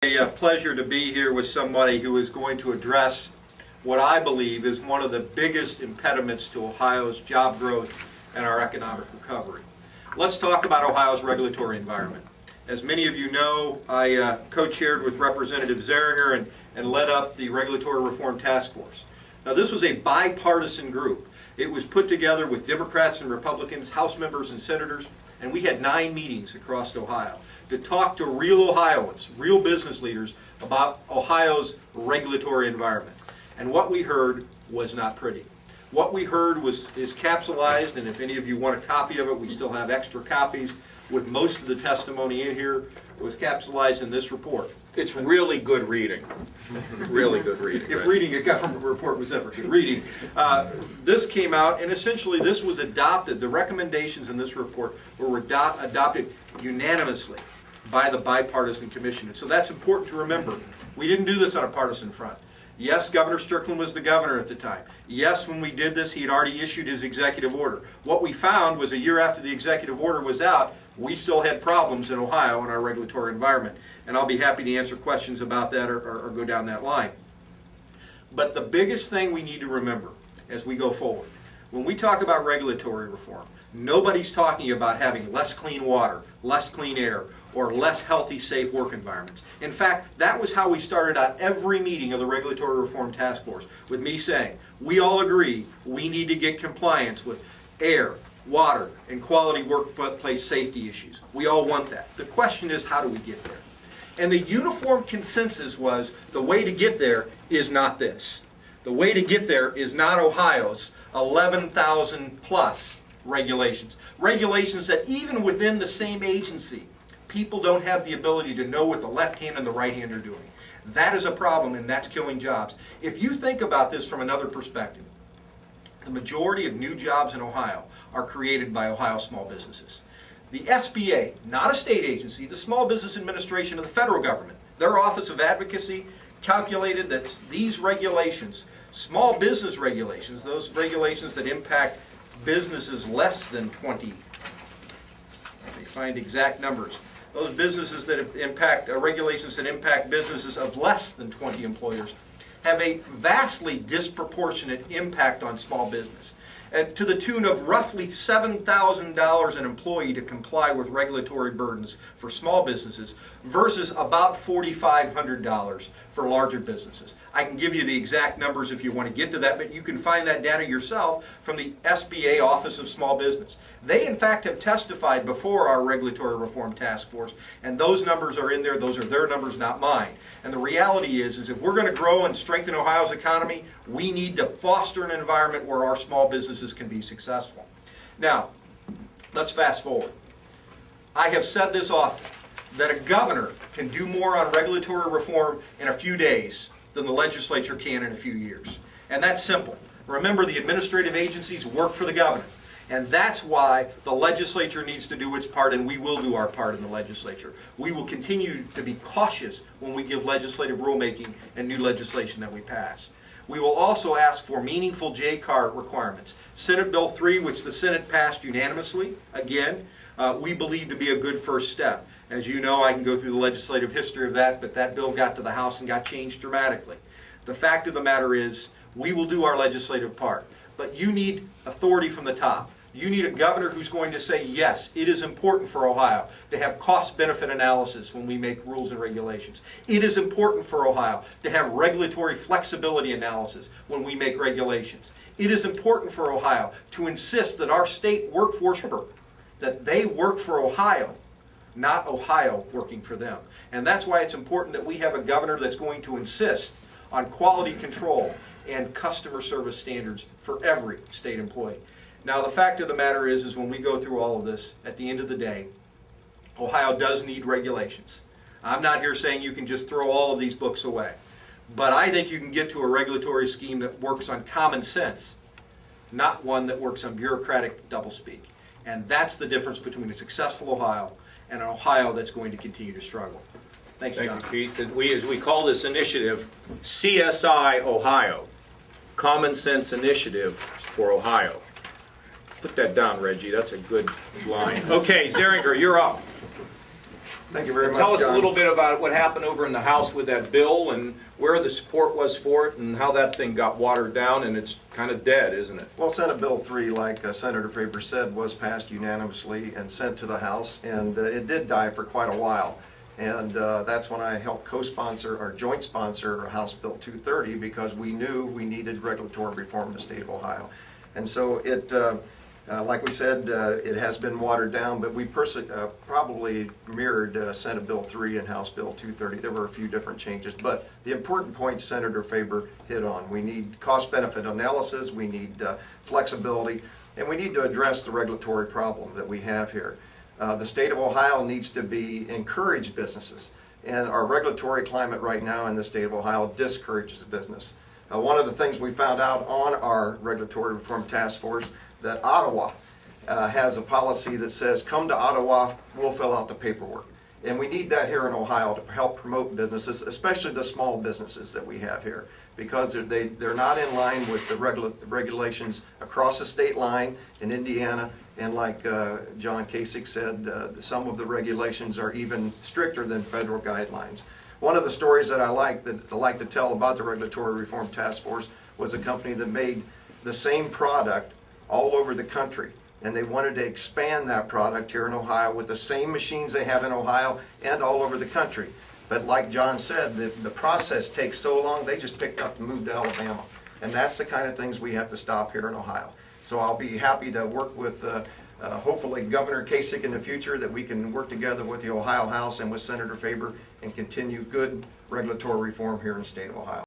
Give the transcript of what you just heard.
A pleasure to be here with somebody who is going to address what I believe is one of the biggest impediments to Ohio's job growth and our economic recovery. Let's talk about Ohio's regulatory environment. As many of you know, I co-chaired with Representative Zehringer and led up the Regulatory Reform Task Force. Now, this was a bipartisan group. It was put together with Democrats and Republicans, House members and senators, and we had 9 meetings across Ohio to talk to real Ohioans, real business leaders about Ohio's regulatory environment. And what we heard was not pretty. What we heard is capsulized, and if any of you want a copy of it, we still have extra copies with most of the testimony in here. It was capsulized in this report. It's really good reading. Really good reading. If reading a government report was ever good reading. This came out, and essentially this was adopted. The recommendations in this report were adopted unanimously by the bipartisan commission. And so that's important to remember. We didn't do this on a partisan front. Yes, Governor Strickland was the governor at the time. Yes, when we did this, he had already issued his executive order. What we found was a year after the executive order was out, we still had problems in Ohio in our regulatory environment. And I'll be happy to answer questions about that or go down that line. But the biggest thing we need to remember as we go forward, when we talk about regulatory reform, nobody's talking about having less clean water, less clean air, or less healthy, safe work environments. In fact, that was how we started out every meeting of the Regulatory Reform Task Force, with me saying, we all agree we need to get compliance with air, water, and quality workplace safety issues. We all want that. The question is, how do we get there? And the uniform consensus was the way to get there is not this. The way to get there is not Ohio's 11,000 plus regulations. Regulations that even within the same agency, people don't have the ability to know what the left hand and the right hand are doing. That is a problem, and that's killing jobs. If you think about this from another perspective, the majority of new jobs in Ohio are created by Ohio small businesses. The SBA, not a state agency, the Small Business Administration of the federal government, their Office of Advocacy calculated that these regulations, small business regulations, those regulations that impact businesses less than 20, let me find exact numbers, those businesses that impact, regulations that impact businesses of less than 20 employers have a vastly disproportionate impact on small business, to the tune of roughly $7,000 an employee to comply with regulatory burdens for small businesses versus about $4,500 for larger businesses. I can give you the exact numbers if you want to get to that, but you can find that data yourself from the SBA Office of Small Business. They, in fact, have testified before our Regulatory Reform Task Force, and those numbers are in there. Those are their numbers, not mine. And the reality is if we're going to grow and strengthen Ohio's economy, we need to foster an environment where our small businesses can be successful. Now, let's fast forward. I have said this often, that a governor can do more on regulatory reform in a few days than the legislature can in a few years. And that's simple. Remember, the administrative agencies work for the governor. And that's why the legislature needs to do its part, and we will do our part in the legislature. We will continue to be cautious when we give legislative rulemaking and new legislation that we pass. We will also ask for meaningful J-CAR requirements. Senate Bill 3, which the Senate passed unanimously, again, we believe to be a good first step. As you know, I can go through the legislative history of that, but that bill got to the House and got changed dramatically. The fact of the matter is, we will do our legislative part, but you need authority from the top. You need a governor who's going to say, yes, it is important for Ohio to have cost-benefit analysis when we make rules and regulations. It is important for Ohio to have regulatory flexibility analysis when we make regulations. It is important for Ohio to insist that our state workforce, that they work for Ohio, not Ohio working for them. And that's why it's important that we have a governor that's going to insist on quality control and customer service standards for every state employee. Now, the fact of the matter is when we go through all of this, at the end of the day, Ohio does need regulations. I'm not here saying you can just throw all of these books away. But I think you can get to a regulatory scheme that works on common sense, not one that works on bureaucratic doublespeak. And that's the difference between a successful Ohio and an Ohio that's going to continue to struggle. Thanks, John. Thank you, Keith. And as we call this initiative, CSI Ohio, Common Sense Initiative for Ohio. Put that down, Reggie. That's a good line. Okay, Zehringer, you're up. Thank you very much, Tell us a John. little bit about what happened over in the House with that bill and where the support was for it and how that thing got watered down, and it's kind of dead, isn't it? Well, Senate Bill 3, like Senator Faber said, was passed unanimously and sent to the House, and it did die for quite a while. And that's when I helped co-sponsor or joint sponsor House Bill 230 because we knew we needed regulatory reform in the state of Ohio. And so it, like we said, it has been watered down, but we probably mirrored Senate Bill 3 and House Bill 230. There were a few different changes, but the important point Senator Faber hit on, we need cost-benefit analysis, we need flexibility, and we need to address the regulatory problem that we have here. The state of Ohio needs to encourage businesses, and our regulatory climate right now in the state of Ohio discourages business. One of the things we found out on our regulatory reform task force that Ottawa has a policy that says, come to Ottawa, we'll fill out the paperwork. And we need that here in Ohio to help promote businesses, especially the small businesses that we have here, because they're not in line with the regulations across the state line in Indiana. And like John Kasich said, some of the regulations are even stricter than federal guidelines. One of the stories that I like to tell about the Regulatory Reform Task Force was a company that made the same product all over the country, and they wanted to expand that product here in Ohio with the same machines they have in Ohio and all over the country. But like John said, the process takes so long, they just picked up and moved to Alabama. And that's the kind of things we have to stop here in Ohio. So I'll be happy to work with hopefully Governor Kasich in the future, that we can work together with the Ohio House and with Senator Faber and continue good regulatory reform here in the state of Ohio.